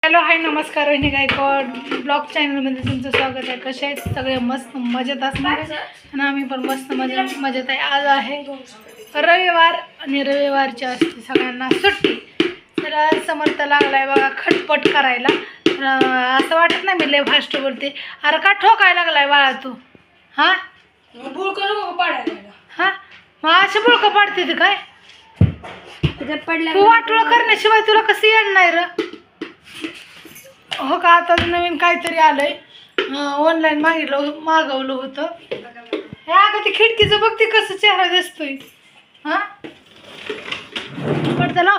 Hello hi नमस्कार Rohini Gaikwad blog चॅनलमध्ये तुमचं स्वागत आहे. कसे आहेत सगळे? मस्त मजेत असणार आणि आम्ही पण मस्त मजेत आहे. आज आहे रविवार आणि रविवारची असते सगळ्यांना सुट्टी. तर आज समर्थ लागलाय बघा खटपट करायला. असं वाटत नाही मी लय फास्ट बोलते. अरे का ठोकायला लागलाय बाळा तू? हां बुळकं पाडायला हां मग असे बुळकं पाडते ते काय? तू वाटोळ करण्याशिवाय तुला कसं येणार र? हो का आता नवीन काहीतरी आलंय ऑनलाईन मागवलं होतं. हे अगं ते खिडकीचं बघ ते कसं चेहरा दिसतोय. हां पडतं ना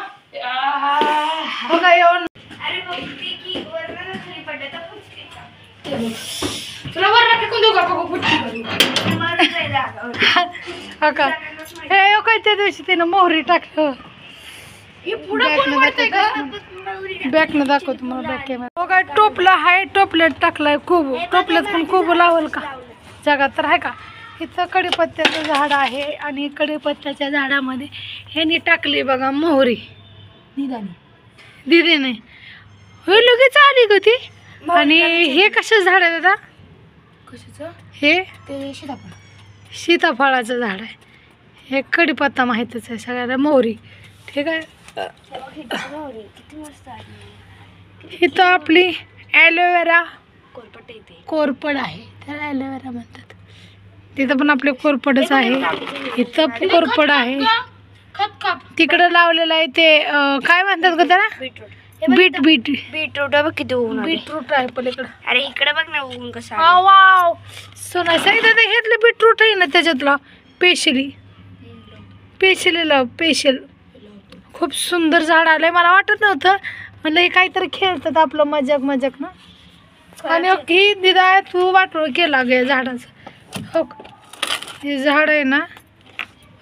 हो का येऊन तुला वर फेकून देऊ का बघू फुटकी हो का? हे काय त्या दिवशी त्यानं मोहरी टाकलं. बॅकनं दाखव तुम्हाला बॅक कॅमेरा. काय टोपला हाय टोपल्यात टाकलाय खूप टोपल्यात पण खूप लावल का जगात तर आहे का? इथं कडीपत्त्याचं झाड आहे आणि कडीपत्त्याच्या झाडामध्ये ह्यानी टाकली बघा मोहरी. दिदी नाही होय लगेच आली ग ती. आणि हे कशाचं झाड आहे दादा? कशाचं? हे ते सीताफळाचं झाड आहे. हे कडीपत्ता माहितच आहे सगळ्याला. मोहरी ठीक आहे. इथं आपली ॲलोवेरा कोरपड आहे त्याला ॲलोवेरा म्हणतात. तिथं पण आपले कोरपडच आहे. इथं कोरपड आहे. तिकडं लावलेलं आहे ते काय म्हणतात ग त्याला? बीटरूट बघ किती बीटरूट आहे पलीकडं. अरे इकडे बघ ना ऊन कसं. वाव सोना सांगितलं घेतलं बीटरूट आहे ना त्याच्यातला स्पेशल खूप सुंदर झाड आलंय. मला वाटत नव्हतं म्हणलं हे काहीतरी खेळतात आपलं मजाक ना. आणि ही दिदा तू वाटोळ केला गे झाडाचं. हो हे झाड आहे ना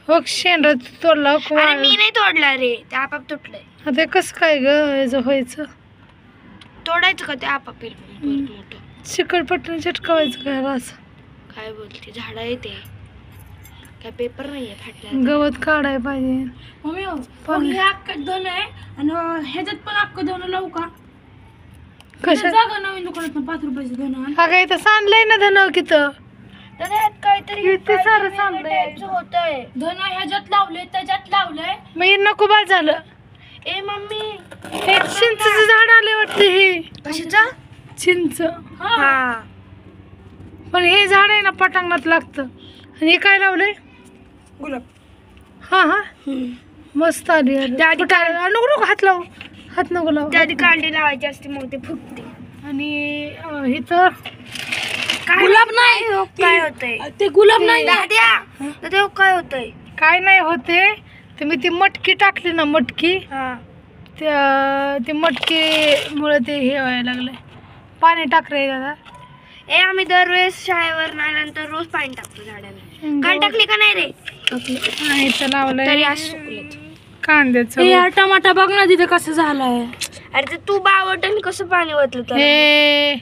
हो शेंडा तोडला. मी नाही तोडला रे ते आपाप तुटलंय. ते कसं काय ग याचं व्हायचं? तोडायचं का ते आपाप मोठं चिकटपट्टीने चिटकवायचं काय असं? काय बोलते झाड आहे ते काय पेपर नाहीये फाटल्या. गवत काढाय पाहिजे. मम्मी हे अख्खं धन आहे आणि ह्याच्यात पण अख्खं धन लावू का? कशा जागा नवीन दुकानात 5 रुपयाचं धन. हा काय इथं सांडलंय ना धन कितं काहीतरी सारं सांडलंय होतंय. धन ह्याच्यात लावले त्याच्यात लावलंय. मग नको बा झालं. ए मम्मी हे चिंचचं झाड आले वाटतं. हे कशाचं? चिंच. हा पण हे झाड आहे ना पटांगणात लागतं. आणि हे काय लावलंय? गुलाब. हा मस्त आली. नको हात नको लावू. त्या आधी कांडी लावायची असते मग ते फुटते. आणि इथं गुलाब नाही काय होतंय ते गुलाब नाही ते काय होतंय? काय नाही होते. तुम्ही ती मटकी टाकली ना मटकी ती मटकीमुळे ते हे व्हायला लागलंय. पाणी टाक रे दादा. आम्ही दरवेळेस शाळेवर आल्यानंतर रोज पाणी टाकतो झाडाला. काल टाकली का नाही रे? इथं लावलंय कांद्याचं. हे टमाटा बघ ना तिथे कसं झालंय. अरे ते तू बावटन कसं पाणी ओतलं हे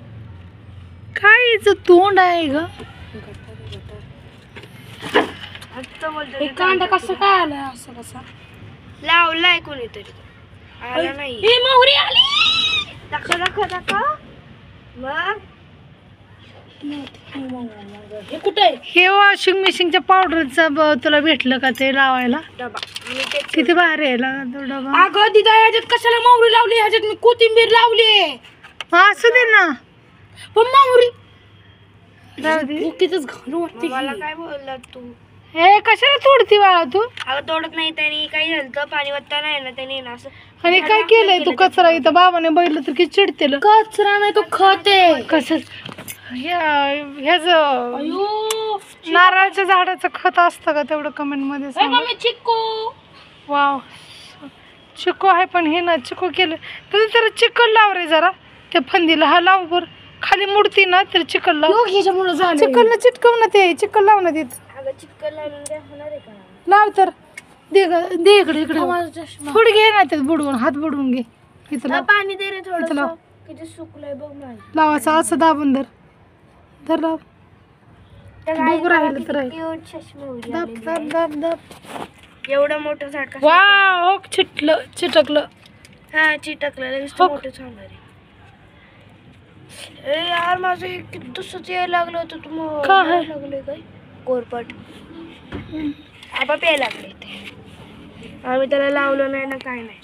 काय हिचं तोंड आहे ग? कांदा कसं काय आलाय असं कसा लावलाय कोणीतरी आला नाही. हे मोहरी आली. दाखव मग हे कुठे? हे वॉशिंग मशीनच्या पावडरचं तुला भेटलं का ते लावायला? डबा किती भारी आहे तो डबा. अगं दिदा ह्याच्यात कशाला मोहरी लावली? ह्याच्यात मी कोथिंबीर लावली. असू दे ना पण मोहरी कितीच घालू वाटते. मला काय बोलला तू? हे कशाला तोडती बाळा तू? अगं तोडत नाही. त्यांनी काय झालं तर पाणी वत्ता नाही ना त्याने ना असं. आणि काय केलंय तू? कचरा इथं बाबाने बघितलं तर किती चिडतेल. कचरा नाही तो खत आहे. कसं ह्याच नारळाच्या झाडाचं खत असतं का तेवढं कमेंट मध्ये सांग. चिक्कू वाव चिक्कू आहे. पण हे ना चिक्कू केलं तर जरा चिकन लाव रे जरा त्या फांदीला. हा लाव बर खाली मुडती ना तर चिकन लाव. चिकन चिटकव ना ते चिकन लाव ना तिथं. चिक्कल होणार आहे का? लाव तर दे इकडे पुढे घे ना त्यात बुडवून हात बुडवून घे. इथं लाव पाणी दे रे थोडं. लाव किती सुकलंय बघ माझं. लावायचं असं दाबून धर लाव. बघू राहिलं तर एवढं मोठं झाड वाव चिटकलं. हा चिटकलं लगेच मोठं होणार आहे. यार माझं एक दुसरंच यायला लागलं होतं का आहे? लागले काय कोरपट आपाप यायला लागले ते आम्ही त्याला लावलं नाही ना काय नाही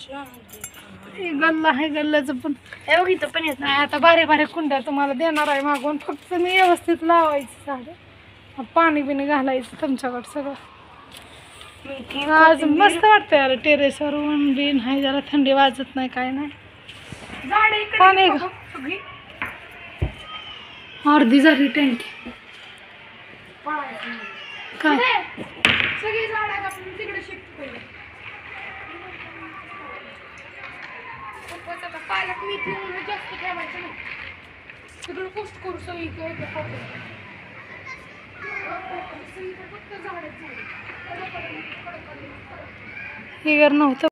हे गल्ला आहे, गल्ल्याचं पण हे बघ इथं पण येत नाही. आता बारीक बारीक कुंड्या तुम्हाला देणार आहे मागून, फक्त मी व्यवस्थित लावायचं झाडं, पाणी बिणी घालायचं तुमच्याकडं सगळं. मेथी आज मस्त वाटतं यार टेरेसवर ऊन बिन आहे, जरा थंडी वाजत नाही काय नाही. पाणी अर्धी झाली टँकी काय सगळी झाड आपण तिकडे शिफ्ट करूया. पालक मेथी जास्त ठेवायचं नाही, तिकडे पोस्ट करू सगळी हे घर नव्हतं.